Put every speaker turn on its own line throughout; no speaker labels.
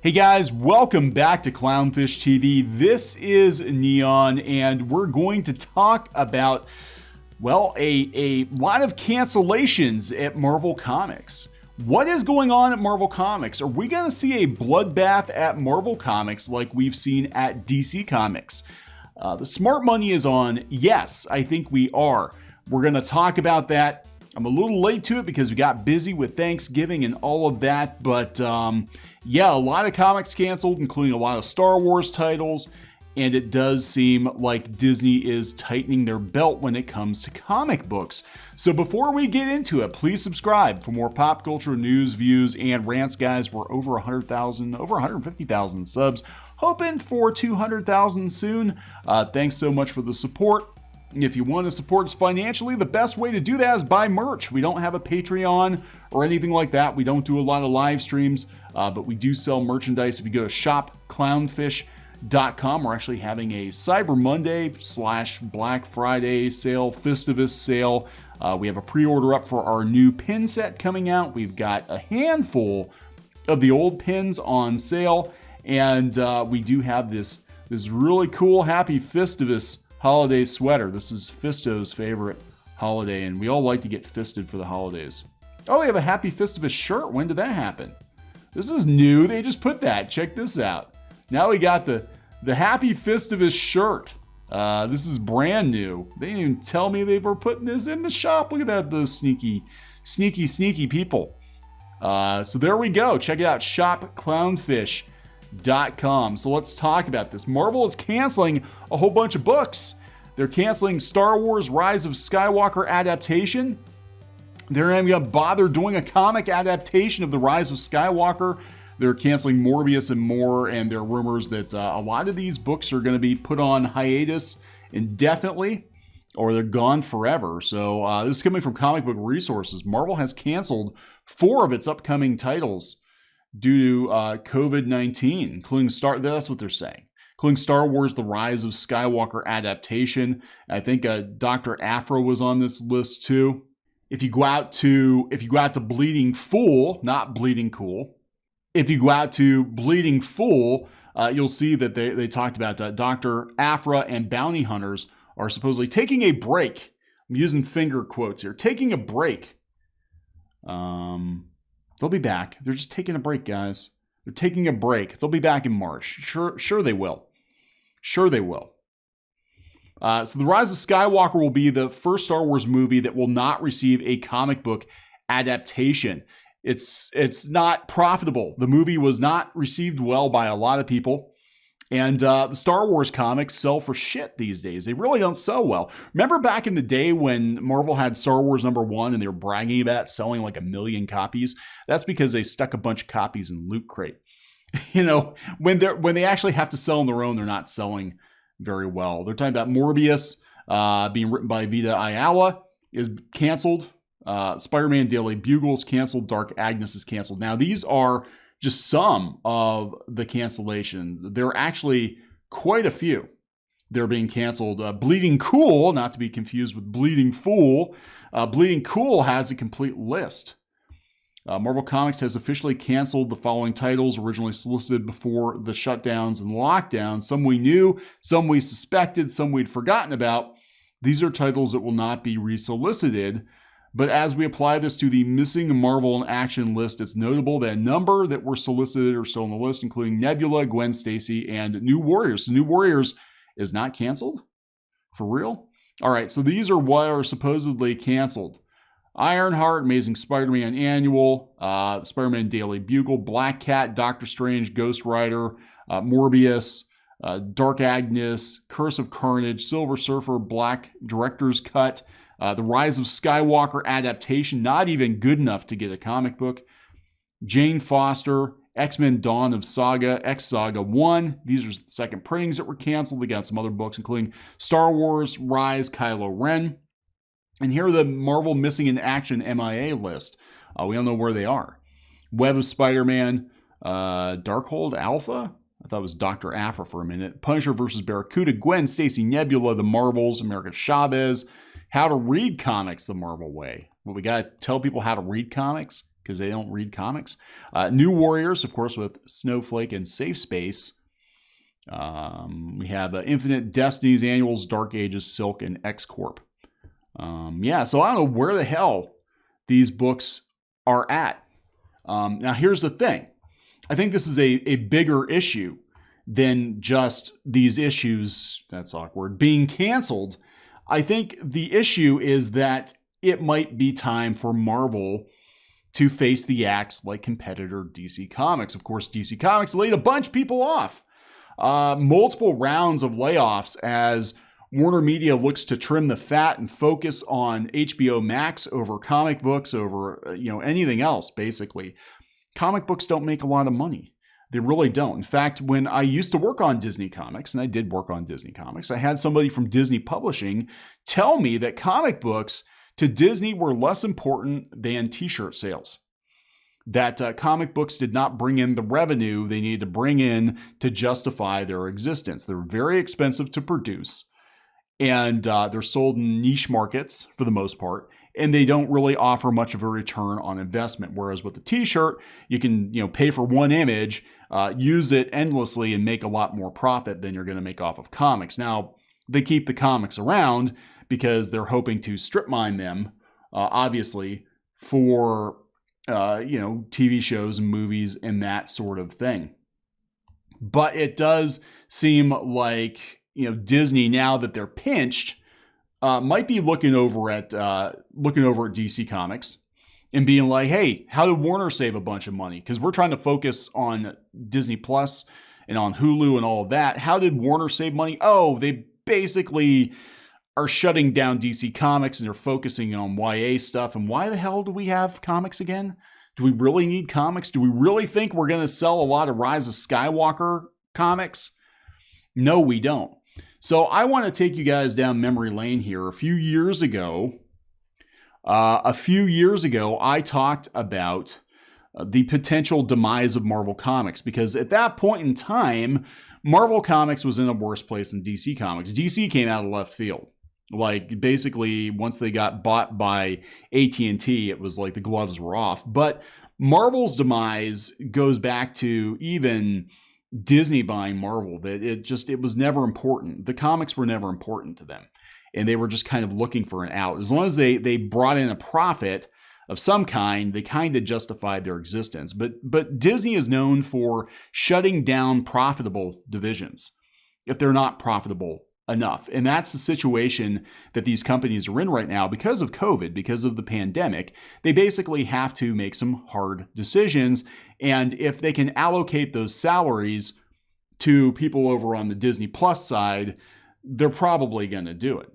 Hey guys, welcome back to Clownfish TV. This is Kneon, and we're going to talk about, well, a lot of cancellations at Marvel Comics. What is going on at Marvel Comics? Are we going to see a bloodbath at Marvel Comics like we've seen at DC Comics? The smart money is on. Yes, I think we are. We're going to talk about that. I'm a little late to it because we got busy with Thanksgiving and all of that, but yeah, a lot of comics canceled, including a lot of Star Wars titles, and it does seem like Disney is tightening their belt when it comes to comic books. So before we get into it, please subscribe for more pop culture news, views, and rants, guys. We're over 100,000, over 150,000 subs, hoping for 200,000 soon. Thanks so much for the support. If you want to support us financially, the best way to do that is buy merch. We don't have a Patreon or anything like that. We don't do a lot of live streams, but we do sell merchandise. If you go to shopclownfish.com, we're actually having a Cyber Monday / Black Friday sale, Festivus sale. We have a pre-order up for our new pin set coming out. We've got a handful of the old pins on sale, and we do have this really cool Happy Festivus holiday sweater. This is Fisto's favorite holiday, and we all like to get fisted for the holidays. Oh, we have a Happy Festivus shirt. When did that happen? This is new. They just put that. Check this out. Now we got the Happy Festivus shirt. This is brand new. They didn't even tell me they were putting this in the shop. Look at that, those sneaky people. So there we go. Check it out, shopclownfish.com. So let's talk about this. Marvel is canceling a whole bunch of books. They're canceling Star Wars Rise of Skywalker adaptation. They're not even going to bother doing a comic adaptation of the Rise of Skywalker. They're canceling Morbius and more, and there are rumors that a lot of these books are going to be put on hiatus indefinitely, or they're gone forever. So this is coming from Comic Book Resources. Marvel has canceled 4 of its upcoming titles due to COVID-19, including that's what they're saying, including Star Wars The Rise of Skywalker adaptation. I think Dr. Afro was on this list too. If you go out to Bleeding Fool, not Bleeding Cool, if you go out to Bleeding Fool, you'll see that they talked about Dr. Afra and bounty hunters are supposedly taking a break. I'm using finger quotes here. Taking a break. They'll be back. They're just taking a break, guys. They're taking a break. They'll be back in March. Sure they will. Sure they will. So The Rise of Skywalker will be the first Star Wars movie that will not receive a comic book adaptation. It's not profitable. The movie was not received well by a lot of people. And the Star Wars comics sell for shit these days. They really don't sell well. Remember back in the day when Marvel had Star Wars #1 and they were bragging about selling like 1 million copies? That's because they stuck a bunch of copies in Loot Crate. You know, when they actually have to sell on their own, they're not selling very well. They're talking about Morbius being written by Vita Ayala is canceled. Spider-Man Daily Bugle is canceled. Dark Agnes is canceled. Now, these are just some of the cancellations. There are actually quite a few. They're being canceled. Bleeding Cool, not to be confused with Bleeding Fool. Bleeding Cool has a complete list. Marvel Comics has officially canceled the following titles originally solicited before the shutdowns and lockdowns. Some we knew, some we suspected, some we'd forgotten about. These are titles that will not be resolicited. But as we apply this to the missing Marvel in action list, it's notable that a number that were solicited are still on the list, including Nebula, Gwen Stacy, and New Warriors. So New Warriors is not canceled? For real? All right, so these are what are supposedly canceled. Ironheart, Amazing Spider-Man Annual, Spider-Man Daily Bugle, Black Cat, Doctor Strange, Ghost Rider, Morbius, Dark Agnes, Curse of Carnage, Silver Surfer, Black Director's Cut, The Rise of Skywalker adaptation, not even good enough to get a comic book. Jane Foster, X-Men Dawn of Saga, X-Saga 1. These are the second printings that were canceled. They got some other books, including Star Wars Rise, Kylo Ren. And here are the Marvel Missing in Action MIA list. We don't know where they are. Web of Spider-Man, Darkhold Alpha. I thought it was Dr. Afra for a minute. Punisher vs. Barracuda, Gwen Stacy, Nebula, The Marvels, America Chavez. How to read comics the Marvel way. Well, we got to tell people how to read comics. because they don't read comics. New Warriors, of course, with Snowflake and Safe Space. We have Infinite Destinies, Annuals, Dark Ages, Silk, and X Corp. So I don't know where the hell these books are at. Now, here's the thing. I think this is a bigger issue than just these issues, that's awkward, being canceled. I think the issue is that it might be time for Marvel to face the axe like competitor DC Comics. Of course, DC Comics laid a bunch of people off. Multiple rounds of layoffs as WarnerMedia looks to trim the fat and focus on HBO Max over comic books, over anything else, basically. Comic books don't make a lot of money. They really don't. In fact, when I used to work on Disney Comics, and I did work on Disney Comics, I had somebody from Disney Publishing tell me that comic books to Disney were less important than t-shirt sales. That comic books did not bring in the revenue they needed to bring in to justify their existence. They're very expensive to produce, and they're sold in niche markets for the most part, and they don't really offer much of a return on investment. Whereas with the t-shirt, you can pay for one image, use it endlessly, and make a lot more profit than you're going to make off of comics. Now, they keep the comics around because they're hoping to strip mine them, obviously, for TV shows and movies and that sort of thing. But it does seem like Disney, now that they're pinched, might be looking over at DC Comics and being like, hey, how did Warner save a bunch of money? Because we're trying to focus on Disney Plus and on Hulu and all of that. How did Warner save money? Oh, they basically are shutting down DC Comics and they're focusing on YA stuff. And why the hell do we have comics again? Do we really need comics? Do we really think we're going to sell a lot of Rise of Skywalker comics? No, we don't. So I want to take you guys down memory lane here. A few years ago, I talked about the potential demise of Marvel Comics, because at that point in time, Marvel Comics was in a worse place than DC Comics. DC came out of left field. Like, basically, once they got bought by AT&T, it was like the gloves were off. But Marvel's demise goes back to even Disney buying Marvel. That it was never important. The comics were never important to them, and they were just kind of looking for an out. As long as they brought in a profit of some kind, they kind of justified their existence. But Disney is known for shutting down profitable divisions if they're not profitable enough. And that's the situation that these companies are in right now because of COVID, because of the pandemic. They basically have to make some hard decisions. And if they can allocate those salaries to people over on the Disney Plus side, they're probably going to do it.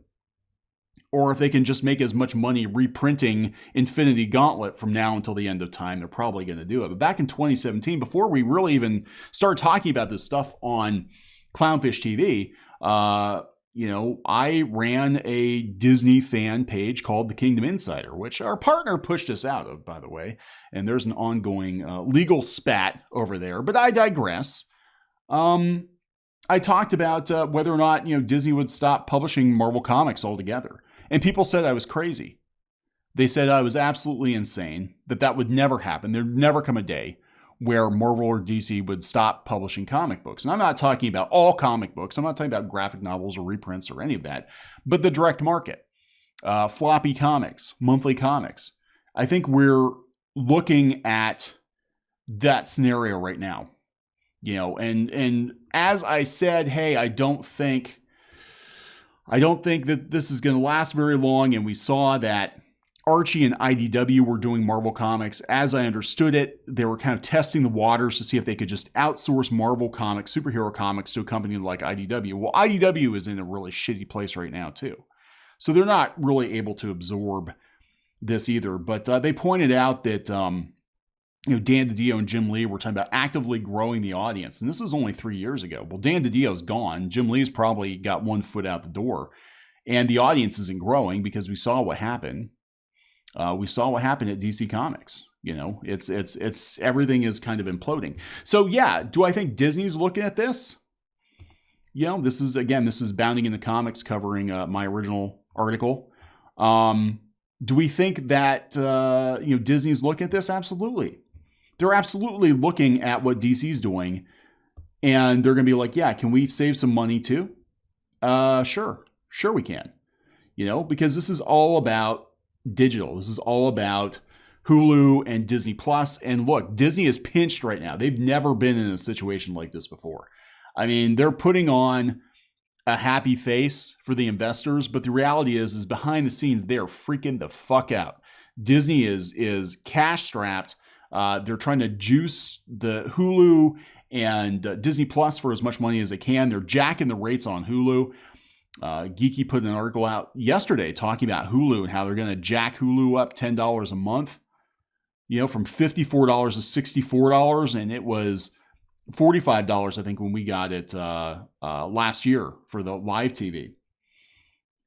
Or if they can just make as much money reprinting Infinity Gauntlet from now until the end of time, they're probably going to do it. But back in 2017, before we really even started talking about this stuff on Clownfish TV, I ran a Disney fan page called The Kingdom Insider, which our partner pushed us out of, by the way. And there's an ongoing legal spat over there. But I digress. I talked about whether or not Disney would stop publishing Marvel Comics altogether. And people said I was crazy. They said I was absolutely insane, that would never happen. There'd never come a day where Marvel or DC would stop publishing comic books. And I'm not talking about all comic books. I'm not talking about graphic novels or reprints or any of that, but the direct market, floppy comics, monthly comics. I think we're looking at that scenario right now, and as I said, hey, I don't think that this is going to last very long. And we saw that Archie and IDW were doing Marvel Comics. As I understood it, they were kind of testing the waters to see if they could just outsource Marvel Comics, superhero comics, to a company like IDW. Well, IDW is in a really shitty place right now, too. So they're not really able to absorb this either. But they pointed out that Dan DiDio and Jim Lee were talking about actively growing the audience. And this was only 3 years ago. Well, Dan DiDio's gone. Jim Lee's probably got 1 foot out the door. And the audience isn't growing because we saw what happened. We saw what happened at DC Comics. It's everything is kind of imploding. So yeah, do I think Disney's looking at this? This is Bounding in the Comics covering my original article. Do we think that Disney's looking at this? Absolutely. They're absolutely looking at what DC's doing, and they're going to be like, yeah, can we save some money too? Sure we can. Because this is all about digital. This is all about Hulu and Disney Plus. And look, Disney is pinched right now. They've never been in a situation like this before. I mean, they're putting on a happy face for the investors, but the reality is behind the scenes, they're freaking the fuck out. Disney is cash strapped. They're trying to juice the Hulu and Disney Plus for as much money as they can. They're jacking the rates on Hulu. Geeky put an article out yesterday talking about Hulu and how they're going to jack Hulu up $10 a month, from $54 to $64. And it was $45, I think, when we got it last year for the live TV.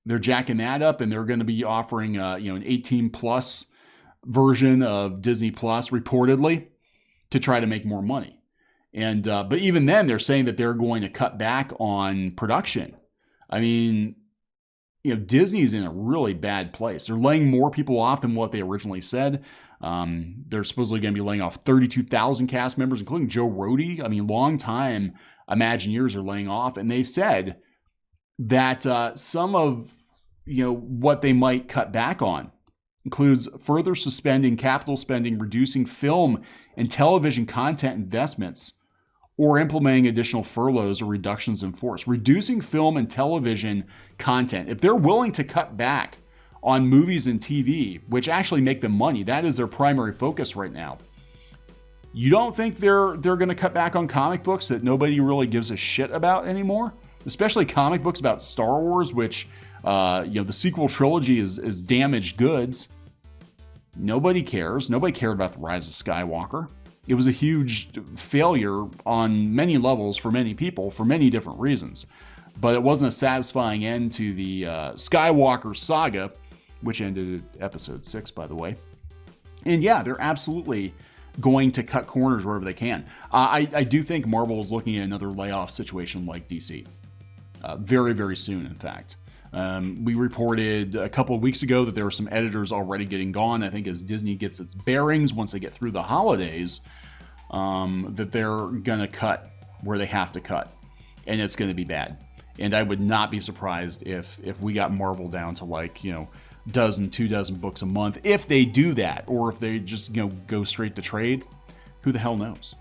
They're jacking that up, and they're going to be offering an 18 plus version of Disney Plus reportedly to try to make more money. And but even then, they're saying that they're going to cut back on production. I mean, Disney's in a really bad place. They're laying more people off than what they originally said. They're supposedly going to be laying off 32,000 cast members, including Joe Rohde. I mean, long-time Imagineers are laying off. And they said that some of, what they might cut back on includes further suspending capital spending, reducing film and television content investments, or implementing additional furloughs or reductions in force. Reducing film and television content. If they're willing to cut back on movies and TV, which actually make them money, that is their primary focus right now. You don't think they're going to cut back on comic books that nobody really gives a shit about anymore? Especially comic books about Star Wars, which the sequel trilogy is damaged goods. Nobody cares. Nobody cared about the Rise of Skywalker. It was a huge failure on many levels for many people for many different reasons. But it wasn't a satisfying end to the Skywalker saga, which ended at episode 6, by the way. And yeah, they're absolutely going to cut corners wherever they can. I do think Marvel is looking at another layoff situation like DC. Very, very soon, in fact. We reported a couple of weeks ago that there were some editors already getting gone. I think as Disney gets its bearings, once they get through the holidays, that they're going to cut where they have to cut. And it's going to be bad. And I would not be surprised if we got Marvel down to dozen, 2 dozen books a month. If they do that, or if they just go straight to trade, who the hell knows?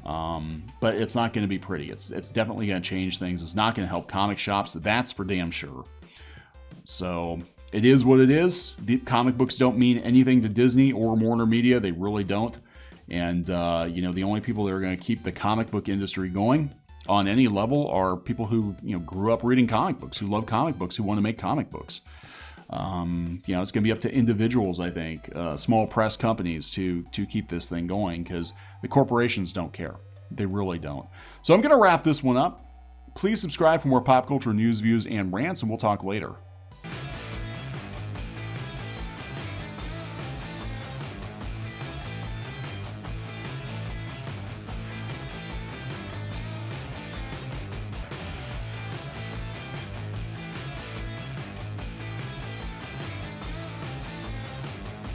But it's not going to be pretty. It's definitely going to change things. It's not going to help comic shops. That's for damn sure. So it is what it is. The comic books don't mean anything to Disney or WarnerMedia. They really don't. And the only people that are going to keep the comic book industry going on any level are people who grew up reading comic books, who love comic books, who want to make comic books. It's going to be up to individuals, I think, small press companies to keep this thing going, because the corporations don't care. They really don't. So I'm going to wrap this one up. Please subscribe for more pop culture news, views, and rants, and we'll talk later.